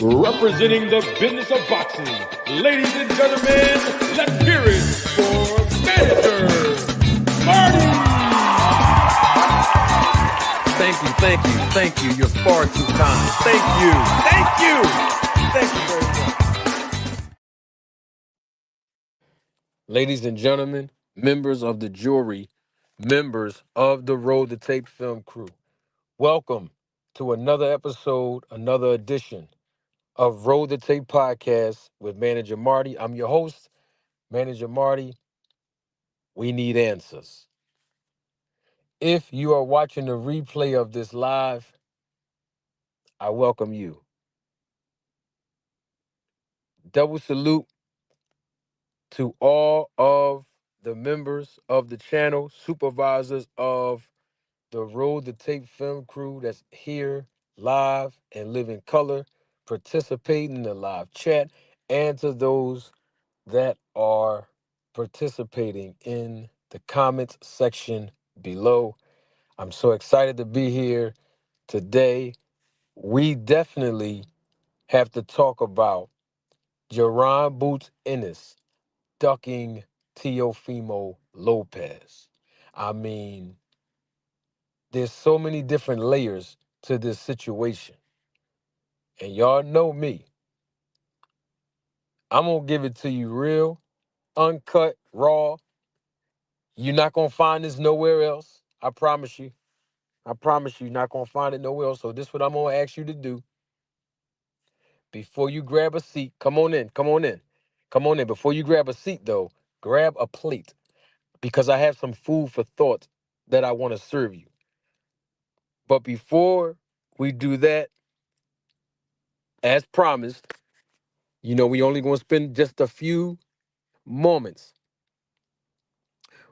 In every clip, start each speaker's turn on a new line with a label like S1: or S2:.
S1: Representing the business of boxing, ladies and gentlemen, let's hear it for Mr. Marty!
S2: Thank you. You're far too kind. Thank you very much. Ladies and gentlemen, members of the jury, members of the Road to Tape film crew, welcome to another episode, another edition of Road to Tape podcast with Manager Marty. I'm your host, Manager Marty. We need answers. If you are watching the replay of this live, I welcome you. Double salute to all of the members of the channel, supervisors of the Road to Tape film crew that's here live and live in color, participating in the live chat, and to those that are participating in the comments section below. I'm so excited to be here today. We definitely have to talk about Jaron Boots Ennis ducking Teofimo Lopez. I mean, there's so many different layers to this situation. And y'all know me. I'm going to give it to you real, uncut, raw. You're not going to find this nowhere else. I promise you. I promise you're not going to find it nowhere else. So this is what I'm going to ask you to do. Before you grab a seat, come on in. Come on in. Before you grab a seat, though, grab a plate because I have some food for thought that I want to serve you. But before we do that, as promised, we only going to spend just a few moments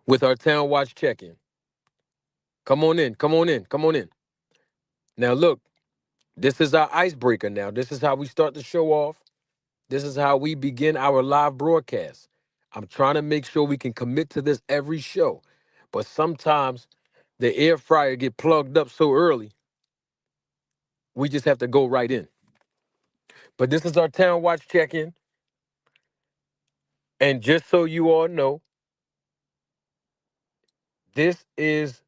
S2: with our Town Watch check-in. Come on in. Now, look, this is our icebreaker now. This is how we start the show off. This is how we begin our live broadcast. I'm trying to make sure we can commit to this every show. But sometimes the air fryer get plugged up so early, we just have to go right in. But this is our Town Watch check-in. And just so you all know, this is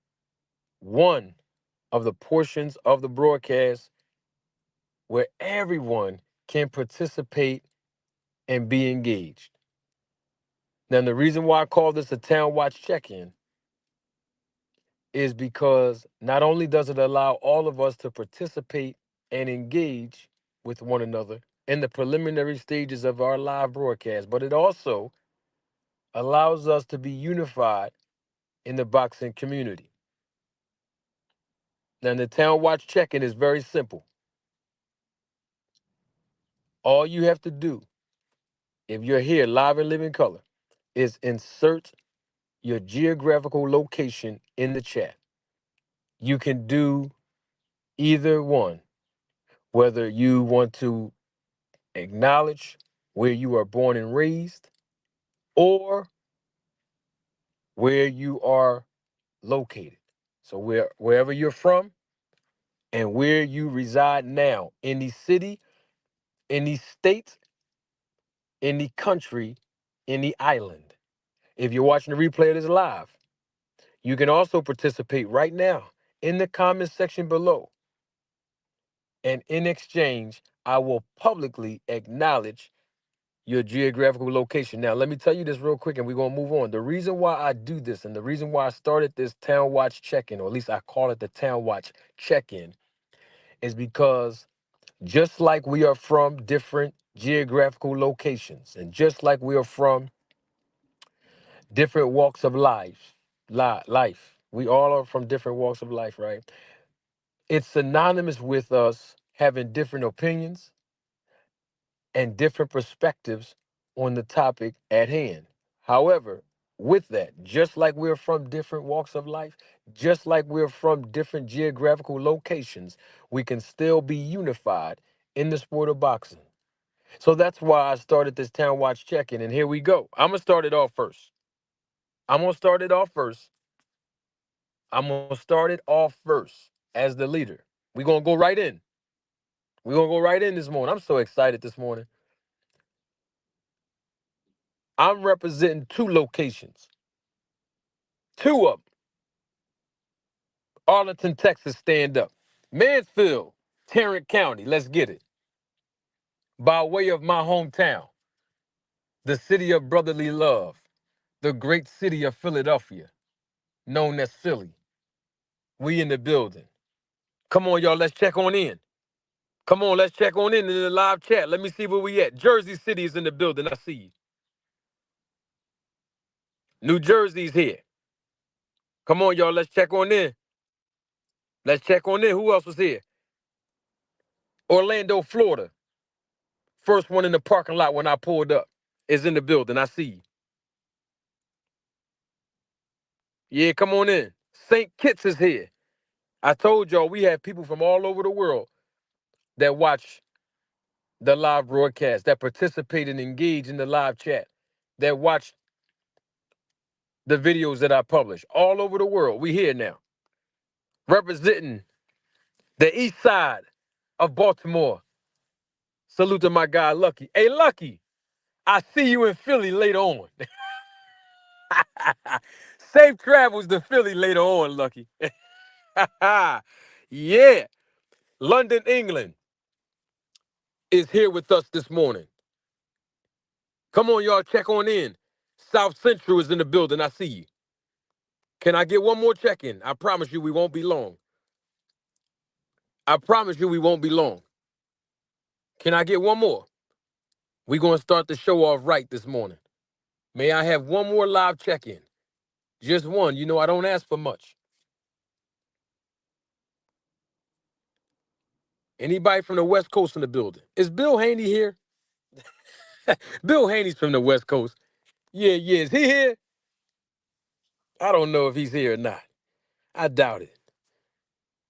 S2: one of the portions of the broadcast where everyone can participate and be engaged. Now, the reason why I call this a Town Watch check-in is because not only does it allow all of us to participate and engage with one another in the preliminary stages of our live broadcast, but it also allows us to be unified in the boxing community. Now, the Town Watch check-in is very simple. All you have to do, if you're here live and living color, is insert your geographical location in the chat. You can do either one, whether you want to acknowledge where you are born and raised or where you are located. So wherever you're from and where you reside now, in the city, in the state, in the country, in the island. If you're watching the replay of this live, you can also participate right now in the comment section below. And in exchange, I will publicly acknowledge your geographical location. Now, let me tell you this real quick and we're going to move on. The reason why I do this and the reason why I started this Town Watch check-in, or at least I call it the Town Watch check-in, is because just like we are from different geographical locations and just like we are from different walks of life, we all are from different walks of life, right? It's synonymous with us having different opinions and different perspectives on the topic at hand. However, with that, just like we're from different walks of life, just like we're from different geographical locations, we can still be unified in the sport of boxing. So that's why I started this Town Watch check-in, and here we go. I'm going to start it off first. I'm going to start it off first as the leader. We're going to go right in. We're going to go right in this morning. I'm so excited this morning. I'm representing two locations. Two of them. Arlington, Texas, stand up. Mansfield, Tarrant County, let's get it. By way of my hometown, the city of brotherly love, the great city of Philadelphia, known as Philly. We in the building. Come on, y'all, let's check on in. Come on, let's check on in the live chat. Let me see where we at. Jersey City is in the building. I see you. New Jersey's here. Come on, y'all, let's check on in. Let's check on in. Who else was here? Orlando, Florida. First one in the parking lot when I pulled up is in the building. I see you. Yeah, come on in. St. Kitts is here. I told y'all we have people from all over the world that watch the live broadcast, that participate and engage in the live chat, that watch the videos that I publish all over the world. We here now, representing the east side of Baltimore. Salute to my guy, Lucky. Hey, Lucky, I see you in Philly later on. Safe travels to Philly later on, Lucky. Yeah. London, England is here with us this morning. Come on, y'all, check on in. South Central is in the building. I see you. Can I get one more check-in? I promise you we won't be long. I promise you we won't be long. Can I get one more? We're going to start the show off right this morning. May I have one more live check-in? Just one. You know, I don't ask for much. Anybody from the West Coast in the building? Is Bill Haney here? Bill Haney's from the West Coast. Yeah, yeah. Is he here? I don't know if he's here or not. I doubt it.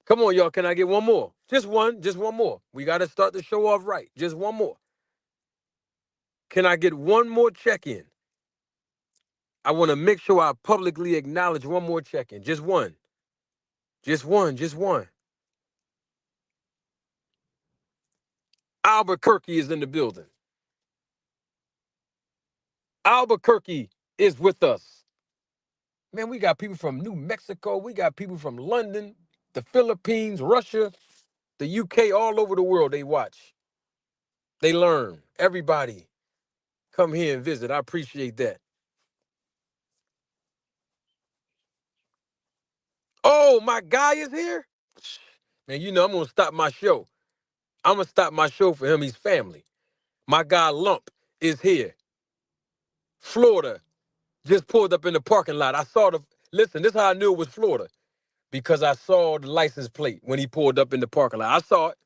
S2: Come on, y'all. Can I get one more? Just one more. We got to start the show off right. Just one more. Can I get one more check-in? I want to make sure I publicly acknowledge one more check-in. Just one. Just one. Just one. Albuquerque is in the building. Albuquerque is with us. Man, we got people from New Mexico. We got people from London, the Philippines, Russia, the UK, all over the world. They watch. They learn. Everybody come here and visit. I appreciate that. Oh, my guy is here? Man, you know I'm going to stop my show. I'm going to stop my show for him. He's family. My guy Lump is here. Florida just pulled up in the parking lot. Listen, this is how I knew it was Florida. Because I saw the license plate when he pulled up in the parking lot. I saw it.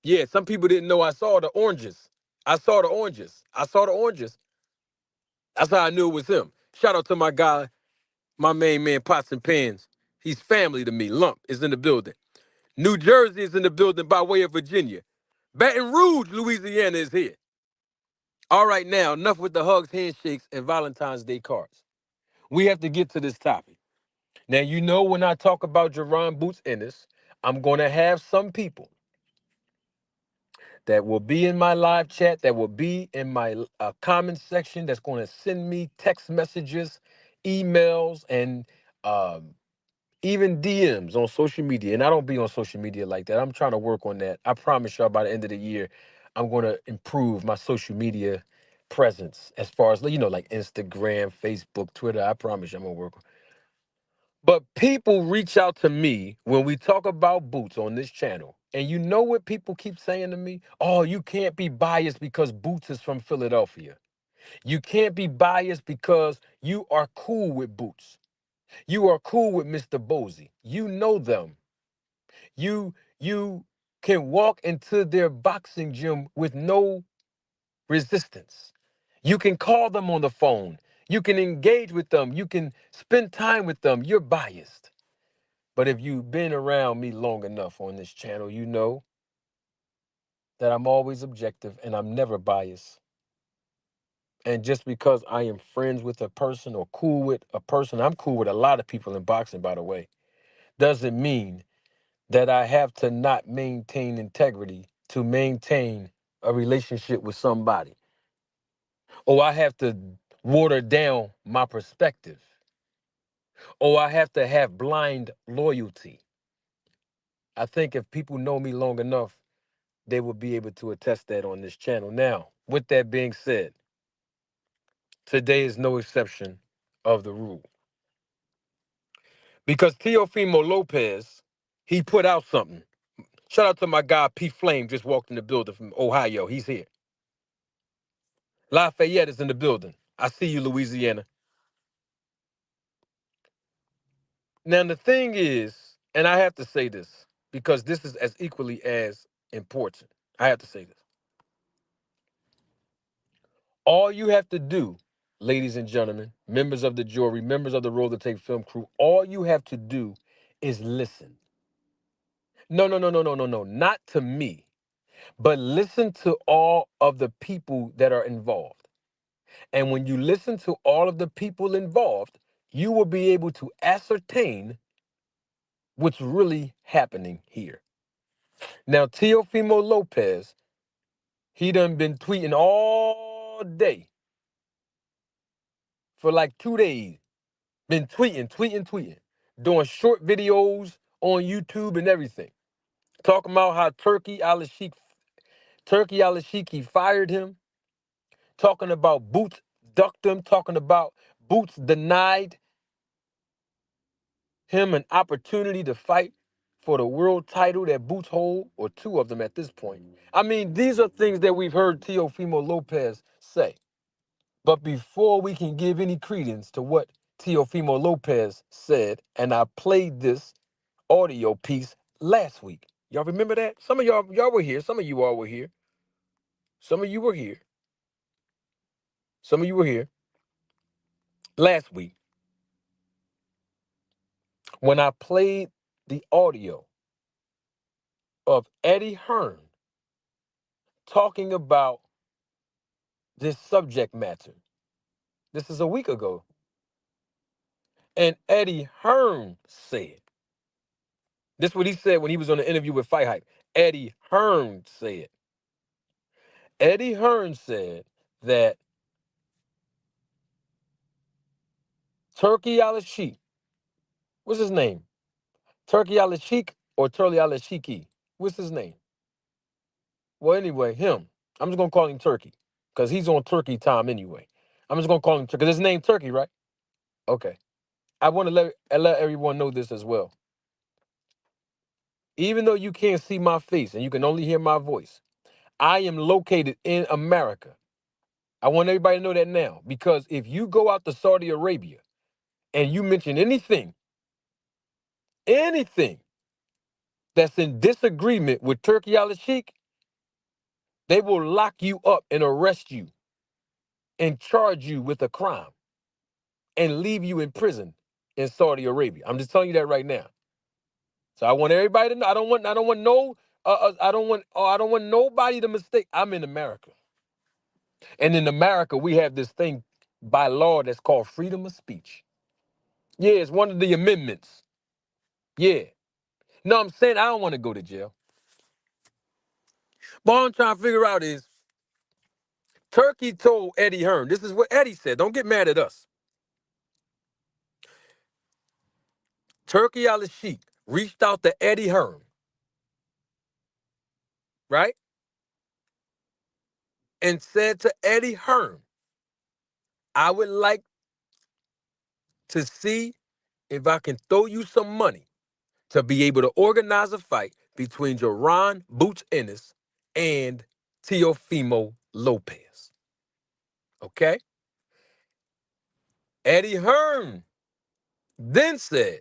S2: Yeah, some people didn't know I saw the oranges. I saw the oranges. I saw the oranges. That's how I knew it was him. Shout out to my guy, my main man, Pots and Pans. He's family to me. Lump is in the building. New Jersey is in the building by way of Virginia. Baton Rouge, Louisiana is here. All right, now, enough with the hugs, handshakes, and Valentine's Day cards. We have to get to this topic. Now, you know when I talk about Jaron Boots Ennis, I'm going to have some people that will be in my live chat, that will be in my comment section, that's going to send me text messages, emails, and even DMs on social media. And I don't be on social media like that. I'm trying to work on that. I promise y'all by the end of the year, I'm going to improve my social media presence as far as, like Instagram, Facebook, Twitter. I promise you I'm going to work on. But people reach out to me when we talk about Boots on this channel. And you know what people keep saying to me? Oh, you can't be biased because Boots is from Philadelphia. You can't be biased because you are cool with Boots. You are cool with Mr. Bozy. You know them. You can walk into their boxing gym with no resistance. You can call them on the phone. You can engage with them. You can spend time with them. You're biased. But if you've been around me long enough on this channel, you know that I'm always objective and I'm never biased. And just because I am friends with a person or cool with a person, I'm cool with a lot of people in boxing, by the way, doesn't mean that I have to not maintain integrity to maintain a relationship with somebody, or I have to water down my perspective, or I have to have blind loyalty. I think if people know me long enough, they will be able to attest that on this channel. Now, with that being said, today is no exception of the rule. Because Teofimo Lopez, he put out something. Shout out to my guy P Flame, just walked in the building from Ohio. He's here. Lafayette is in the building. I see you, Louisiana. Now, the thing is, and I have to say this because this is as equally as important. I have to say this. All you have to do, ladies and gentlemen, members of the jury, members of the Roll to Tape film crew, all you have to do is listen. No, no, no, no, no, no, no. Not to me, but listen to all of the people that are involved. And when you listen to all of the people involved, you will be able to ascertain what's really happening here. Now, Teofimo Lopez, he done been tweeting all day for like 2 days. Been tweeting, doing short videos on YouTube and everything. Talking about how Turkey Al-Sheikh fired him. Talking about Boots ducked him. Talking about Boots denied him an opportunity to fight for the world title that Boots hold, or two of them at this point. I mean, these are things that we've heard Teofimo Lopez say. But before we can give any credence to what Teofimo Lopez said, and I played this audio piece last week. Y'all remember that? Some of y'all were here. Some of you all were here. Some of you were here. Some of you were here last week when I played the audio of Eddie Hearn talking about this subject matter. This is a week ago. And Eddie Hearn said, this is what he said when he was on the interview with Fight Hype. Eddie Hearn said that Turkey Al-Sheikh, what's his name? Turkey Al-Sheikh or Turley Al-Sheikhi? What's his name? Well, anyway, him. I'm just going to call him Turkey because he's on Turkey time anyway. I'm just going to call him Turkey because his name Turkey, right? Okay. I want to let everyone know this as well. Even though you can't see my face and you can only hear my voice, I am located in America. I want everybody to know that now, because if you go out to Saudi Arabia and you mention anything that's in disagreement with Turkey Al-Sheikh, they will lock you up and arrest you and charge you with a crime and leave you in prison in Saudi Arabia. I'm just telling you that right now. So I want everybody to know. I don't want nobody to mistake. I'm in America. And in America, we have this thing by law that's called freedom of speech. Yeah, it's one of the amendments. Yeah. No, I'm saying I don't want to go to jail. But all I'm trying to figure out is Turkey told Eddie Hearn. This is what Eddie said. Don't get mad at us. Turkey Al-Sheikh reached out to Eddie Hearn, right? And said to Eddie Hearn, I would like to see if I can throw you some money to be able to organize a fight between Jaron Boots Ennis and Teofimo Lopez. Okay? Eddie Hearn then said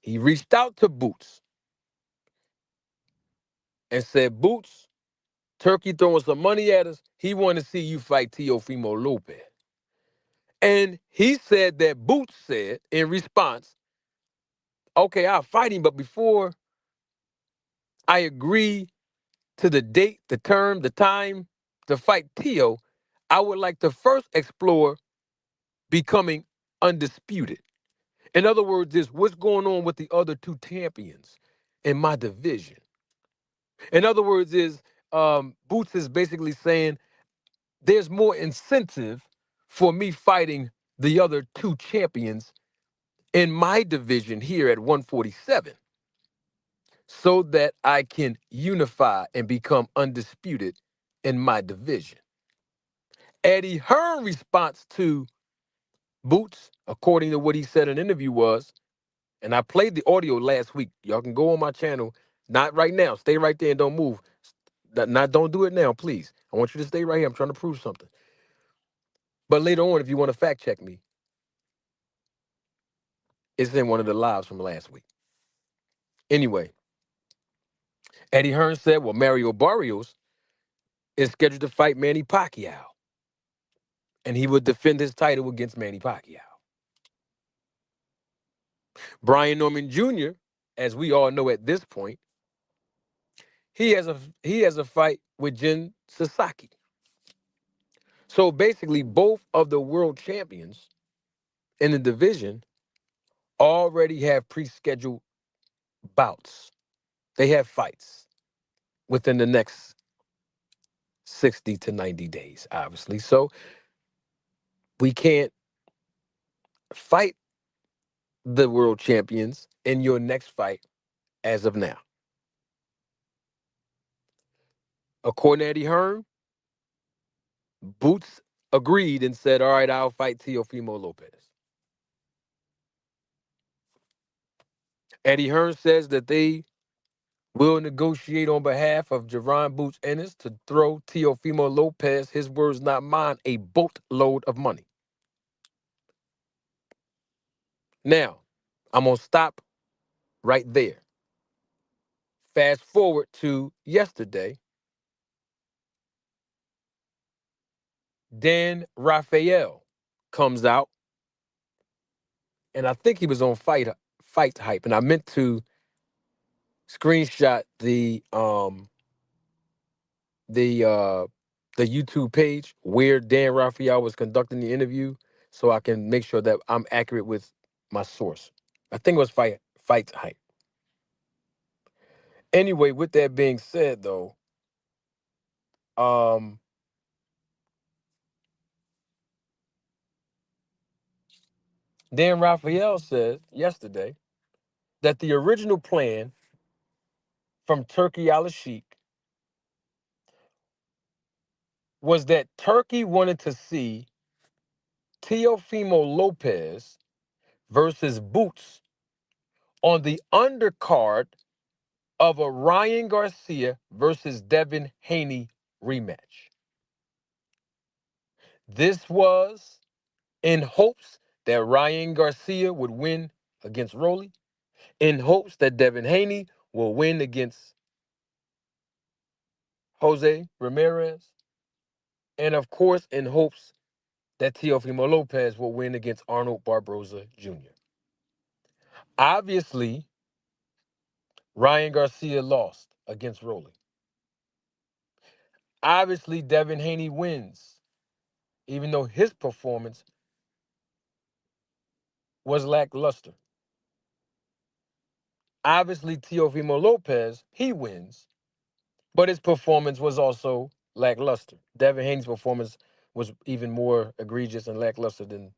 S2: he reached out to Boots and said, Boots, Turkey throwing some money at us. He wanted to see you fight Teofimo Lopez. And he said that Boots said in response, okay, I'll fight him, but before I agree to the date, the term, the time to fight Teo, I would like to first explore becoming undisputed. In other words, is what's going on with the other two champions in my division. In other words, is Boots is basically saying there's more incentive for me fighting the other two champions in my division here at 147 so that I can unify and become undisputed in my division. Eddie Hearn's response to Boots, according to what he said in an interview, was, and I played the audio last week. Y'all can go on my channel. Not right now. Stay right there and don't move. Not don't do it now, please. I want you to stay right here. I'm trying to prove something. But later on, if you want to fact check me, it's in one of the lives from last week. Anyway, Eddie Hearn said, well, Mario Barrios is scheduled to fight Manny Pacquiao, and he would defend his title against Manny Pacquiao. Brian Norman Jr., as we all know at this point, he has a fight with Jin Sasaki. So basically, both of the world champions in the division already have pre-scheduled bouts. They have fights within the next 60 to 90 days, obviously. So we can't fight the world champions in your next fight as of now. According to Eddie Hearn, Boots agreed and said, all right, I'll fight Teofimo Lopez. Eddie Hearn says that they will negotiate on behalf of Jaron Boots Ennis to throw Teofimo Lopez, his words not mine, a boatload of money. Now, I'm going to stop right there. Fast forward to yesterday. Dan Raphael comes out, and I think he was on Fight Hype, and I meant to screenshot the the YouTube page where Dan Raphael was conducting the interview, so I can make sure that I'm accurate with my source. I think it was Fight Hype. Anyway, with that being said, though, um, Dan Raphael said yesterday that the original plan from Turkey Al Sheikh was that Turkey wanted to see Teofimo Lopez versus Boots on the undercard of a Ryan Garcia versus Devin Haney rematch. This was in hopes that Ryan Garcia would win against Rolly, in hopes that Devin Haney will win against Jose Ramirez, and of course in hopes that Teofimo Lopez will win against Arnold Barboza Jr. Obviously, Ryan Garcia lost against Rolly. Obviously, Devin Haney wins, even though his performance was lackluster. Obviously, Teofimo Lopez, he wins, but his performance was also lackluster. Devin Haney's performance was even more egregious and lackluster than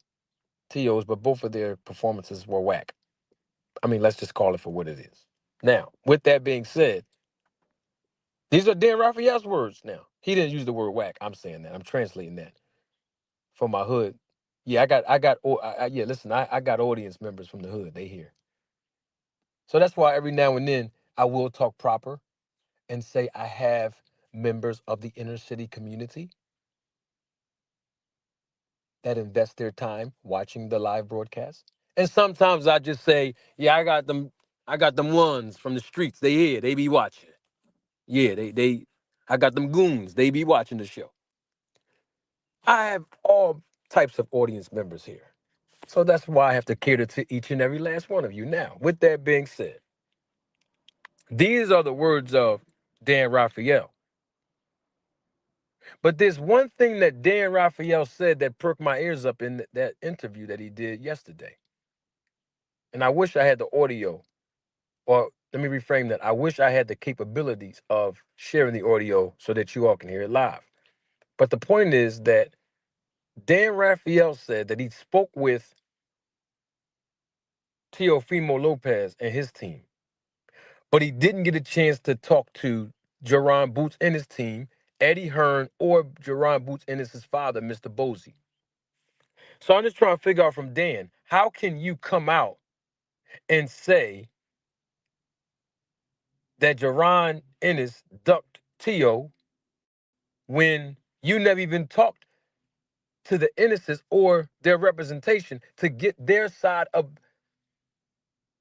S2: Teo's, but both of their performances were whack. I mean, let's just call it for what it is. Now, with that being said, these are Dan Raphael's words now. He didn't use the word whack. I'm saying that. I'm translating that from my hood. Yeah, yeah, listen, I got audience members from the hood. They here. So that's why every now and then I will talk proper and say I have members of the inner city community that invest their time watching the live broadcast. And sometimes I just say, yeah, I got them ones from the streets. They here, they be watching. Yeah, I got them goons. They be watching the show. I have all types of audience members here. So that's why I have to cater to each and every last one of you. Now, with that being said, these are the words of Dan Raphael. But there's one thing that Dan Raphael said that perked my ears up in that interview that he did yesterday. And I wish I had the audio, or let me reframe that. I wish I had the capabilities of sharing the audio so that you all can hear it live. But the point is that Dan Raphael said that he spoke with Teofimo Lopez and his team, but he didn't get a chance to talk to Jaron Boots and his team, Eddie Hearn, or Jaron Boots and his father, Mr. Posey. So I'm just trying to figure out from Dan, how can you come out and say that Jaron Ennis ducked Tio when you never even talked to the Ennises or their representation to get their side of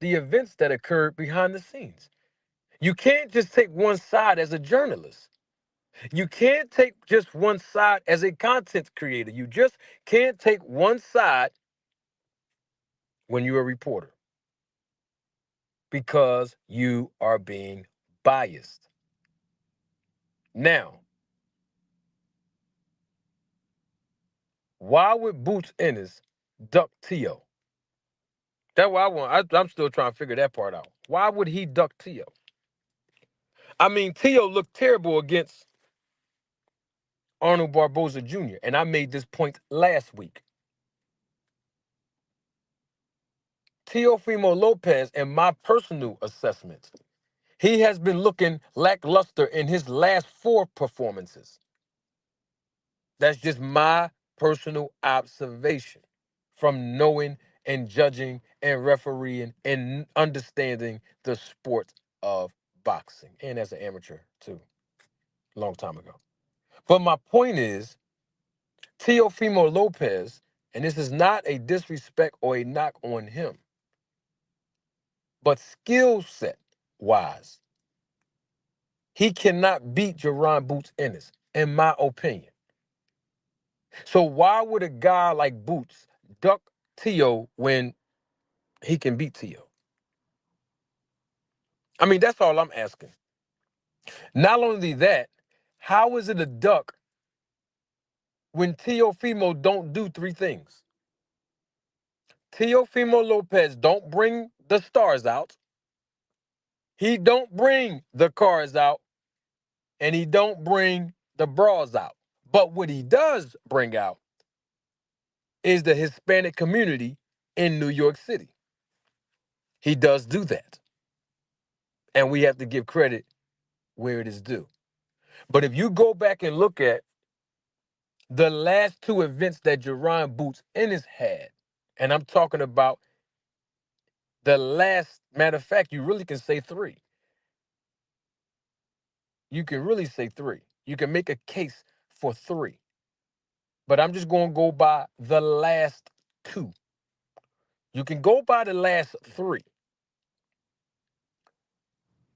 S2: the events that occurred behind the scenes? You can't just take one side as a journalist. You can't take just one side as a content creator. You just can't take one side when you're a reporter because you are being biased. Now, why would Boots Ennis duck Tio? That's what I want. I'm still trying to figure that part out. Why would he duck Tio? I mean, Tio looked terrible against Arnold Barboza Jr., and I made this point last week. Teofimo Lopez, in my personal assessment, he has been looking lackluster in his last 4 performances. That's just my personal observation from knowing and judging and refereeing and understanding the sport of boxing, and as an amateur too, a long time ago. But my point is, Teofimo Lopez, and this is not a disrespect or a knock on him, but skill set wise, he cannot beat Jaron Boots Ennis, in my opinion. So why would a guy like Boots duck Tio when he can beat Tio? I mean, that's all I'm asking. Not only that, how is it a duck when Teofimo don't do 3 things? Teofimo Lopez don't bring the stars out. He don't bring the cars out, and he don't bring the bras out. But what he does bring out is the Hispanic community in New York City. He does do that. And we have to give credit where it is due. But if you go back and look at the last 2 events that Jaron Boots Ennis had, and I'm talking about the last, matter of fact, you really can say 3. You can really say 3. You can make a case for 3. But I'm just going to go by the last 2. You can go by the last 3,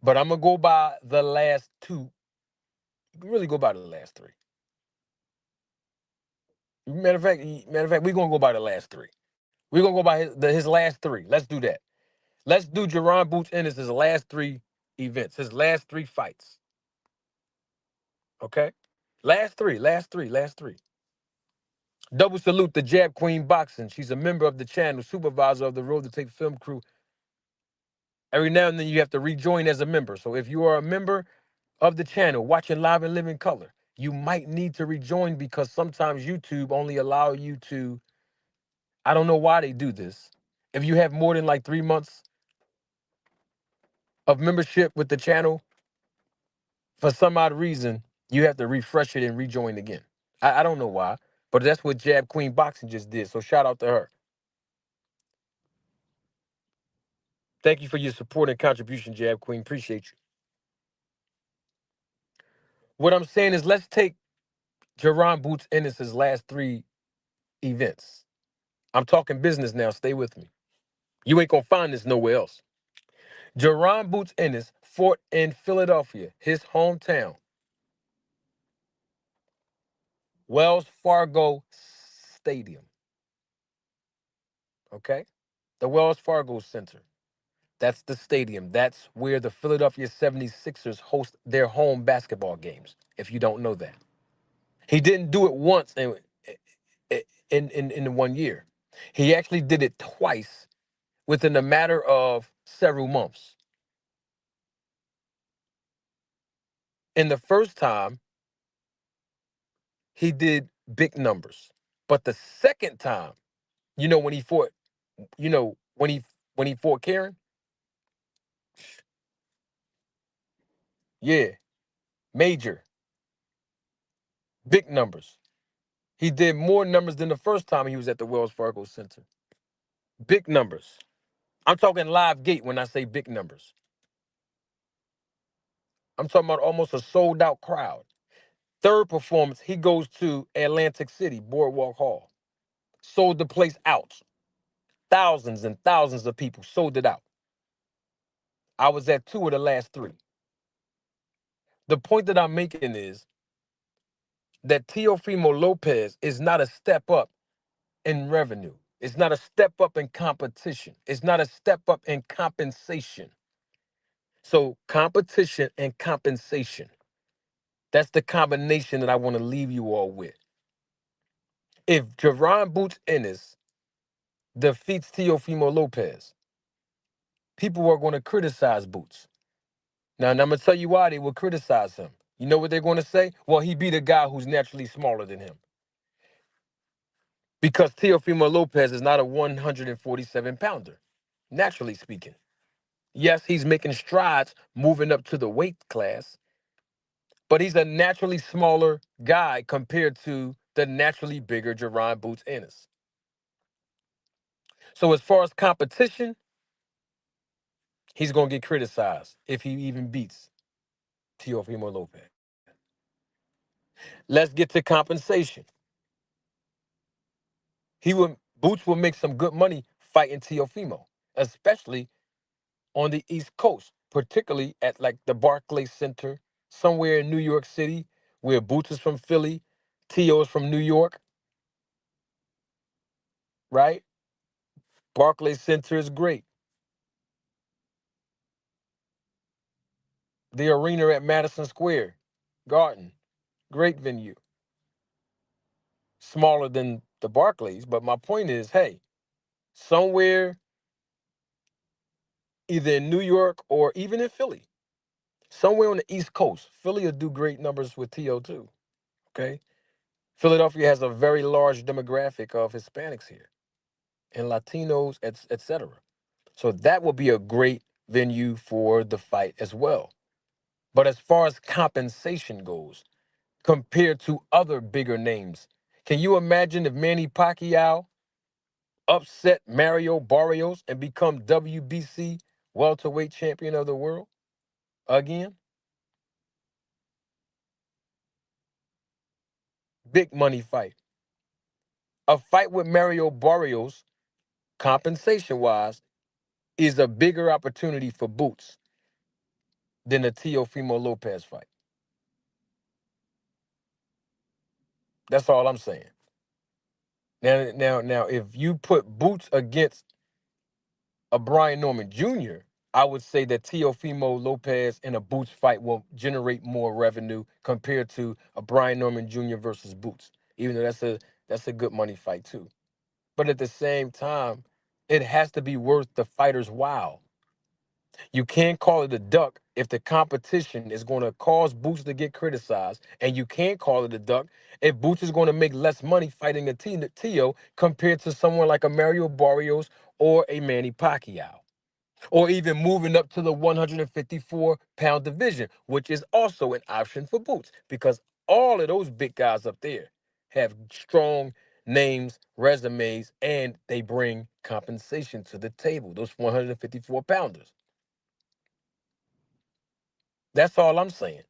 S2: but I'm going to go by the last 2. You can really go by the last 3. Matter of fact, we're going to go by the last 3. We're going to go by his last 3. Let's do that. Let's do Jaron Boots Ennis' last 3 events, his last 3 fights. Okay? Last three. Double salute to Jab Queen Boxing. She's a member of the channel, supervisor of the Road to Take film crew. Every now and then you have to rejoin as a member. So if you are a member of the channel, watching live and living color, you might need to rejoin because sometimes YouTube only allow you to, I don't know why they do this. If you have more than like 3 months of membership with the channel, for some odd reason, you have to refresh it and rejoin again. I don't know why, but that's what Jab Queen Boxing just did. So shout out to her. Thank you for your support and contribution, Jab Queen. Appreciate you. What I'm saying is, let's take Jaron Boots Ennis' last 3 events. I'm talking business now. Stay with me. You ain't gonna find this nowhere else. Jaron Boots Ennis fought in Philadelphia, his hometown, Wells Fargo Stadium. Okay? The Wells Fargo Center. That's the stadium. That's where the Philadelphia 76ers host their home basketball games, if you don't know that. He didn't do it once in 1 year. He actually did it twice within a matter of several months. And the first time he did big numbers. But the second time, when he fought, when he fought Karen, yeah, major, big numbers. He did more numbers than the first time he was at the Wells Fargo Center. Big numbers. I'm talking live gate when I say big numbers. I'm talking about almost a sold out crowd. Third performance, he goes to Atlantic City, Boardwalk Hall. Sold the place out. Thousands and thousands of people sold it out. I was at two of the last three. The point that I'm making is that Teofimo Lopez is not a step up in revenue. It's not a step up in competition. It's not a step up in compensation. So competition and compensation. That's the combination that I want to leave you all with. If Jaron Boots Ennis defeats Teofimo Lopez, people are going to criticize Boots. Now, and I'm going to tell you why they will criticize him. You know what they're going to say? Well, he beat a guy who's naturally smaller than him. Because Teofimo Lopez is not a 147 pounder, naturally speaking. Yes, he's making strides moving up to the weight class, but he's a naturally smaller guy compared to the naturally bigger Jaron Boots Ennis. So as far as competition, he's going to get criticized if he even beats Teofimo Lopez. Let's get to compensation. Boots will make some good money fighting Teofimo, especially on the East Coast, particularly at like the Barclays Center, somewhere in New York City, where Boots is from Philly, Tio is from New York, right? Barclays Center is great. The arena at Madison Square Garden, great venue. Smaller than the Barclays, but my point is, hey, somewhere either in New York or even in Philly, somewhere on the East Coast, Philly will do great numbers with TO too. Okay. Philadelphia has a very large demographic of Hispanics here and Latinos, etc. So that will be a great venue for the fight as well. But as far as compensation goes, compared to other bigger names, can you imagine if Manny Pacquiao upset Mario Barrios and become WBC welterweight champion of the world again? Big money fight. A fight with Mario Barrios, compensation wise, is a bigger opportunity for Boots than the Teofimo Lopez fight. That's all I'm saying. Now, if you put Boots against a Brian Norman Jr., I would say that Teofimo Lopez in a Boots fight will generate more revenue compared to a Brian Norman Jr. versus Boots, even though that's a good money fight too. But at the same time, it has to be worth the fighter's while. You can't call it a duck if the competition is going to cause Boots to get criticized, and you can't call it a duck if Boots is going to make less money fighting a Tio compared to someone like a Mario Barrios or a Manny Pacquiao, or even moving up to the 154-pound division, which is also an option for Boots because all of those big guys up there have strong names, resumes, and they bring compensation to the table, those 154 pounders. That's all I'm saying.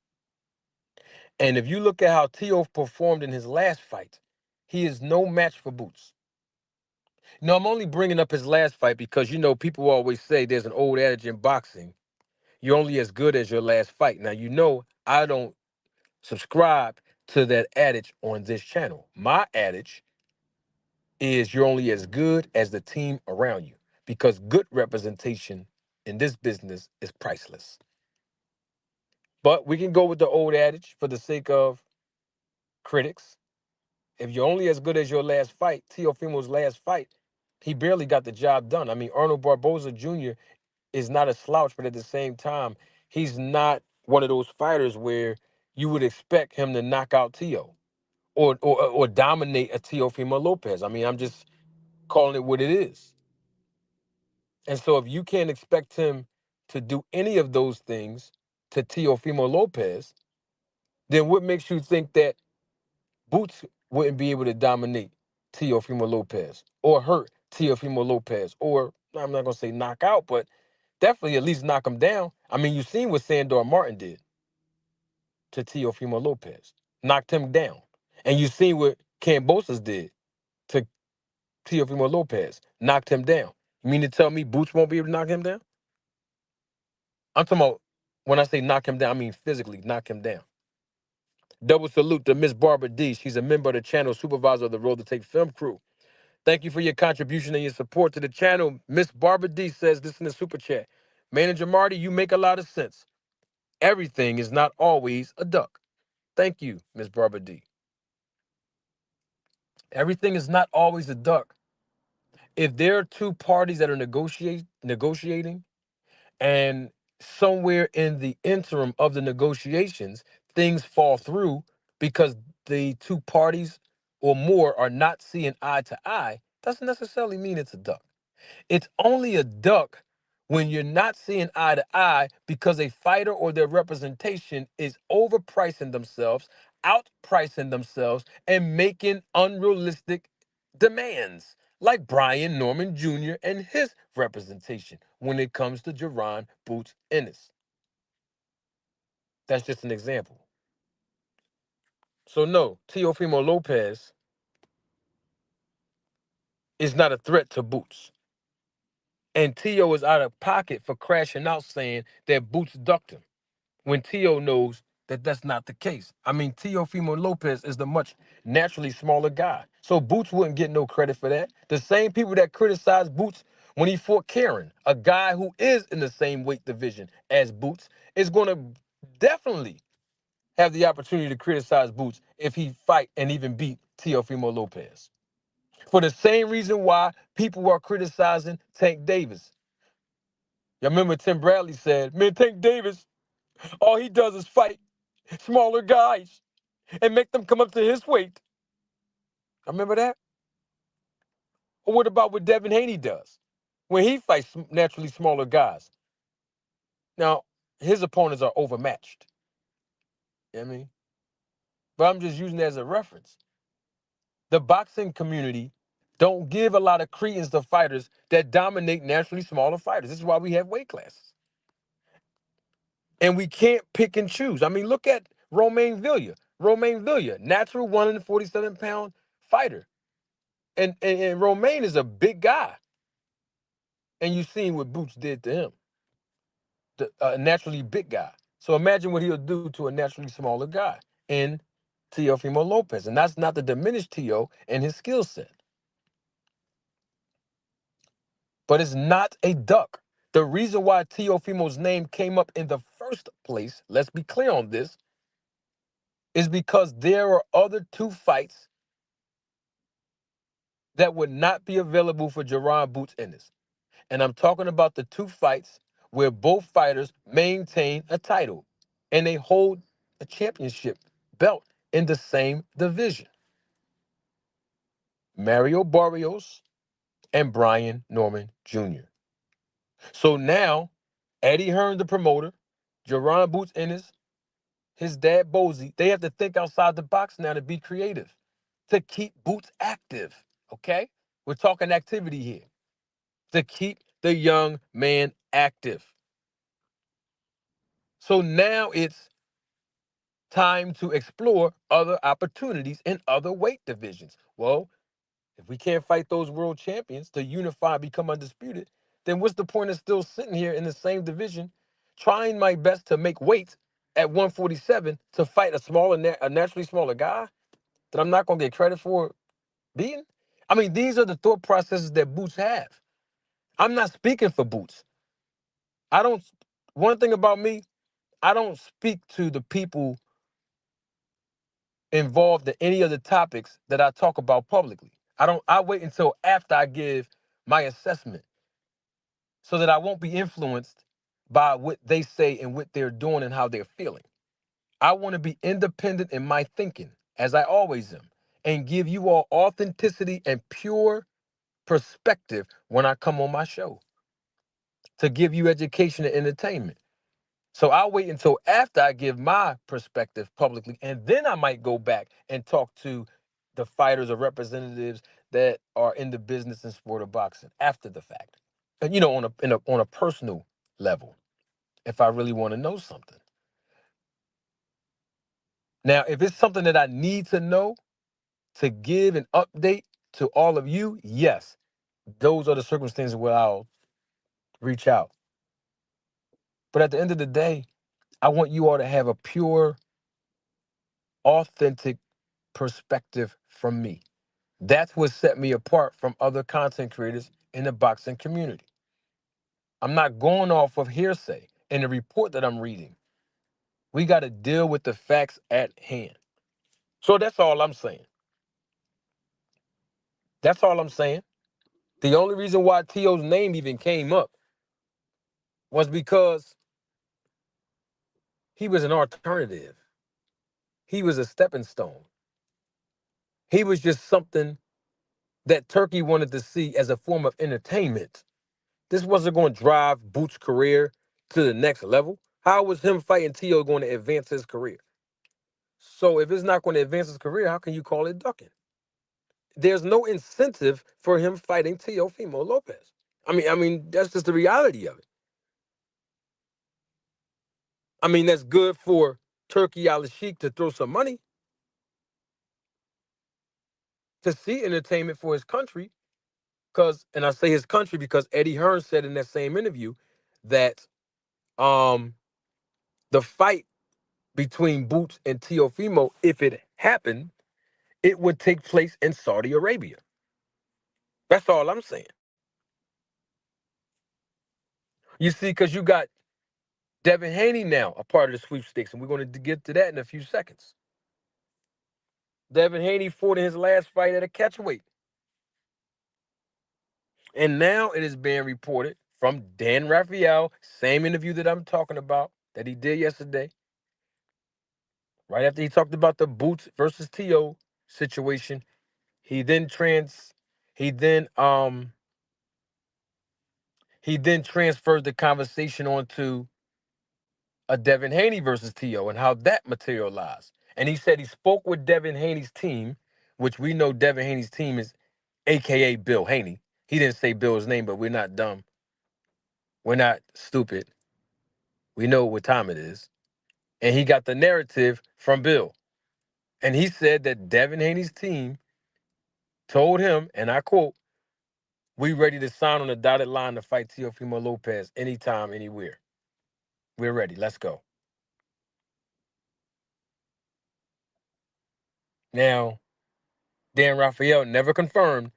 S2: And if you look at how Tio performed in his last fight, he is no match for Boots. No, I'm only bringing up his last fight because, people always say there's an old adage in boxing. You're only as good as your last fight. Now, I don't subscribe to that adage on this channel. My adage is you're only as good as the team around you because good representation in this business is priceless. But we can go with the old adage for the sake of critics. If you're only as good as your last fight, Teofimo's last fight, he barely got the job done. I mean, Arnold Barboza Jr. is not a slouch, but at the same time, he's not one of those fighters where you would expect him to knock out Tio or dominate a Teofimo Lopez. I mean, I'm just calling it what it is. And so if you can't expect him to do any of those things to Teofimo Lopez, then what makes you think that Boots wouldn't be able to dominate Teofimo Lopez or hurt Teofimo Lopez, or I'm not gonna say knock out, but definitely at least knock him down. I mean, you've seen what Sandor Martin did to Teofimo Lopez, knocked him down. And you've seen what Cambosos did to Teofimo Lopez, knocked him down. You mean to tell me Boots won't be able to knock him down? I'm talking about, when I say knock him down, I mean physically knock him down. Double salute to Miss Barbara D. She's a member of the channel, supervisor of the Road to Take film crew. Thank you for your contribution and your support to the channel. Miss Barbara D says this in the super chat. Manager Marty, you make a lot of sense. Everything is not always a duck. Thank you, Miss Barbara D. Everything is not always a duck. If there are two parties that are negotiating, and somewhere in the interim of the negotiations, things fall through because the two parties or more are not seeing eye to eye, doesn't necessarily mean it's a duck. It's only a duck when you're not seeing eye to eye because a fighter or their representation is overpricing themselves, outpricing themselves, and making unrealistic demands, like Brian Norman Jr. and his representation when it comes to Jaron Boots Ennis. That's just an example. So no, Teofimo Lopez is not a threat to Boots. And Tio is out of pocket for crashing out saying that Boots ducked him, when Tio knows that that's not the case. I mean, Teofimo Lopez is the much naturally smaller guy. So Boots wouldn't get no credit for that. The same people that criticized Boots when he fought Karen, a guy who is in the same weight division as Boots, is going to definitely have the opportunity to criticize Boots if he fight and even beat Teofimo Lopez. For the same reason why people are criticizing Tank Davis. You remember Tim Bradley said, man, Tank Davis, all he does is fight smaller guys and make them come up to his weight. I remember that. Or what about what Devin Haney does when he fights naturally smaller guys? Now, his opponents are overmatched. You know what I mean? But I'm just using it as a reference. The boxing community don't give a lot of credence to fighters that dominate naturally smaller fighters. This is why we have weight classes. And we can't pick and choose. I mean, look at Romain Villa. Romain Villa, natural 147-pound fighter. And Romain is a big guy. And you've seen what Boots did to him, a naturally big guy. So imagine what he'll do to a naturally smaller guy in Teofimo Lopez. And that's not to diminish Tio and his skill set. But it's not a duck. The reason why Teofimo's name came up in the first place, let's be clear on this, is because there are other two fights that would not be available for Jaron Boots Ennis. And I'm talking about the two fights where both fighters maintain a title and they hold a championship belt in the same division. Mario Barrios and Brian Norman Jr. So now, Eddie Hearn, the promoter, Jaron Boots Ennis, his dad Bozy, they have to think outside the box now to be creative, to keep Boots active, okay? We're talking activity here, to keep the young man active. So now it's time to explore other opportunities in other weight divisions. Well, if we can't fight those world champions to unify and become undisputed, then what's the point of still sitting here in the same division, trying my best to make weight at 147 to fight a naturally smaller guy that I'm not going to get credit for beating? I mean, these are the thought processes that Boots have. I'm not speaking for Boots. I don't, one thing about me, I don't speak to the people involved in any of the topics that I talk about publicly. I wait until after I give my assessment so that I won't be influenced by what they say and what they're doing and how they're feeling. I want to be independent in my thinking, as I always am, and give you all authenticity and pure perspective when I come on my show to give you education and entertainment. So I'll wait until after I give my perspective publicly, and then I might go back and talk to the fighters or representatives that are in the business and sport of boxing after the fact. And on a personal level, if I really want to know something. Now, if it's something that I need to know to give an update to all of you, yes, those are the circumstances where I'll reach out. But at the end of the day, I want you all to have a pure, authentic perspective from me. That's what set me apart from other content creators in the boxing community. I'm not going off of hearsay in the report that I'm reading. We got to deal with the facts at hand. So that's all I'm saying. That's all I'm saying. The only reason why T.O.'s name even came up was because he was an alternative. He was a stepping stone. He was just something that Turkey wanted to see as a form of entertainment. This wasn't going to drive Boots' career to the next level. How was him fighting T.O. going to advance his career? So if it's not going to advance his career, how can you call it ducking? There's no incentive for him fighting Teofimo Lopez. I mean, that's just the reality of it. I mean, that's good for Turkey Al Sheikh to throw some money to see entertainment for his country. And I say his country because Eddie Hearn said in that same interview that um, the fight between Boots and Teofimo, if it happened, it would take place in Saudi Arabia. That's all I'm saying. You see, because you got Devin Haney now a part of the sweepstakes, and we're going to get to that in a few seconds. Devin Haney fought in his last fight at a catchweight. And now it is being reported from Dan Raphael, same interview that I'm talking about that he did yesterday, right after he talked about the Boots versus T.O. situation. He then trans he then he then transferred the conversation onto a Devin Haney versus T.O. and how that materialized. And he said he spoke with Devin Haney's team, which we know Devin Haney's team is AKA Bill Haney. He didn't say Bill's name, but we're not dumb. We're not stupid. We know what time it is. And he got the narrative from Bill. And he said that Devin Haney's team told him, and I quote, "We ready to sign on the dotted line to fight Teofimo Lopez anytime, anywhere. We're ready. Let's go." Now, Dan Raphael never confirmed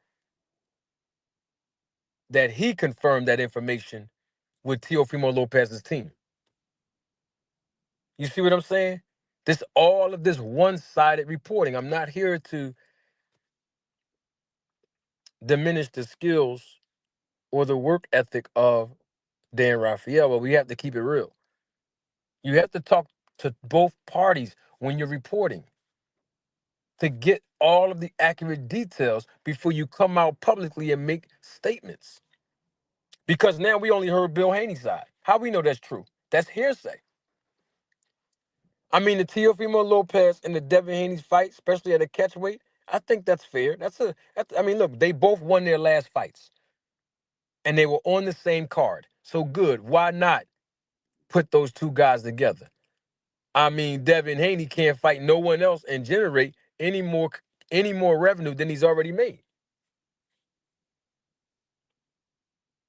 S2: that he confirmed that information with Teofimo Lopez's team. You see what I'm saying? All of this one-sided reporting. I'm not here to diminish the skills or the work ethic of Dan Raphael, but we have to keep it real. You have to talk to both parties when you're reporting to get all of the accurate details before you come out publicly and make statements. Because now we only heard Bill Haney's side. How we know that's true? That's hearsay. I mean, the Teofimo Lopez and the Devin Haney's fight, especially at a catchweight, I think that's fair. I mean, look, they both won their last fights, and they were on the same card. So good. Why not put those two guys together? I mean, Devin Haney can't fight no one else and generate any more revenue than he's already made.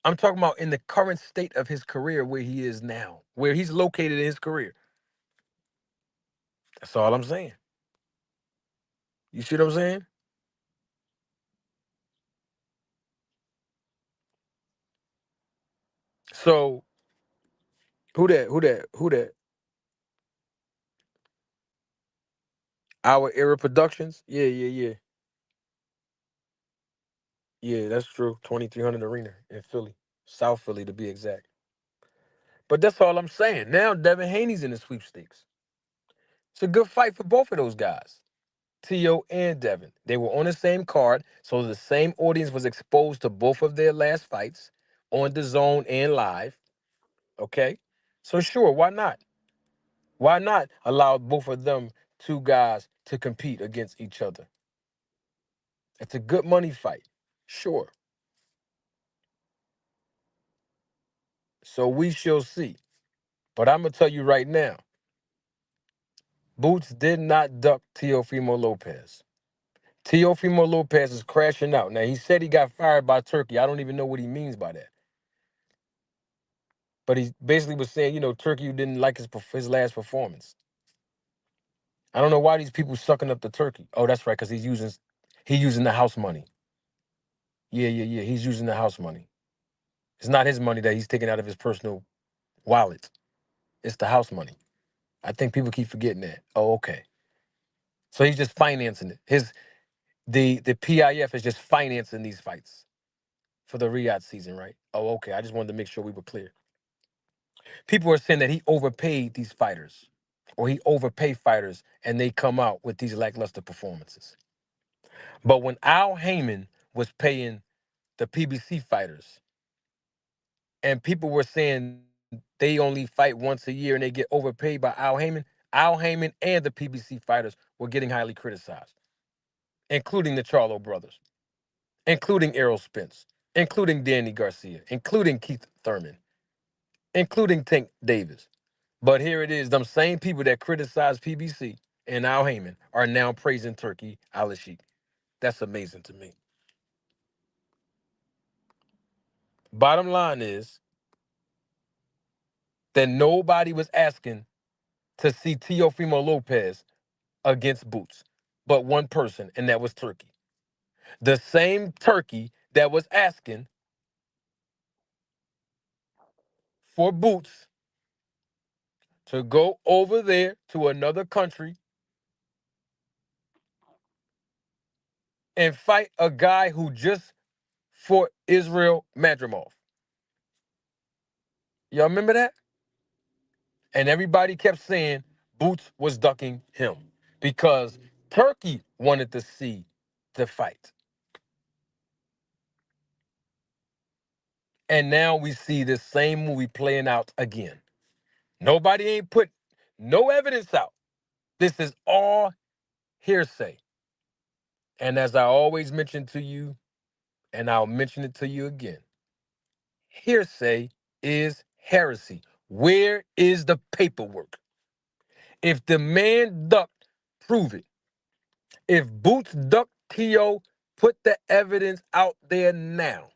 S2: I'm talking about in the current state of his career, where he is now, where he's located in his career. That's all I'm saying. You see what I'm saying? So who that? Who that? Who that? Our Era Productions? Yeah, yeah, yeah. Yeah, that's true. 2300 Arena in Philly. South Philly to be exact. But that's all I'm saying. Now Devin Haney's in the sweepstakes. It's a good fight for both of those guys, Tio and Devin. They were on the same card, so the same audience was exposed to both of their last fights on the zone and live. Okay? So sure, why not? Why not allow both of them two guys to compete against each other? It's a good money fight. Sure. So we shall see. But I'm gonna tell you right now, Boots did not duck Teofimo Lopez. Teofimo Lopez is crashing out. Now, he said he got fired by Turkey. I don't even know what he means by that. But he basically was saying, Turkey didn't like his last performance. I don't know why these people sucking up to Turkey. Oh, that's right, because he's using the house money. Yeah, yeah, yeah. He's using the house money. It's not his money that he's taking out of his personal wallet. It's the house money. I think people keep forgetting that. Oh, okay. So he's just financing it. The PIF is just financing these fights for the Riyadh season, right? Oh, okay. I just wanted to make sure we were clear. People are saying that he overpaid these fighters, or he overpay fighters, and they come out with these lackluster performances. But when Al Heyman was paying the PBC fighters, and people were saying they only fight once a year and they get overpaid by Al Heyman and the PBC fighters were getting highly criticized, including the Charlo brothers, including Errol Spence, including Danny Garcia, including Keith Thurman, including Tank Davis. But here it is, them same people that criticize PBC and Al Heyman are now praising Turkey Al Sheikh. That's amazing to me. Bottom line is that nobody was asking to see Teofimo Lopez against Boots, but one person, and that was Turkey. The same Turkey that was asking for Boots to go over there to another country and fight a guy who just fought Israel Madrimov. Y'all remember that? And everybody kept saying Boots was ducking him because Turkey wanted to see the fight. And now we see this same movie playing out again. Nobody ain't put no evidence out. This is all hearsay. And as I always mention to you, and I'll mention it to you again, hearsay is heresy. Where is the paperwork? If the man ducked, prove it. If Boots ducked T.O., put the evidence out there now.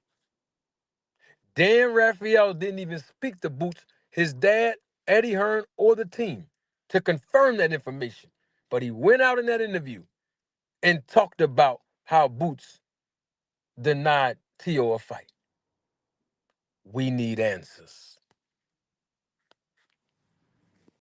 S2: Dan Raphael didn't even speak to Boots, his dad, Eddie Hearn, or the team to confirm that information. But he went out in that interview and talked about how Boots denied T.O. a fight. We need answers.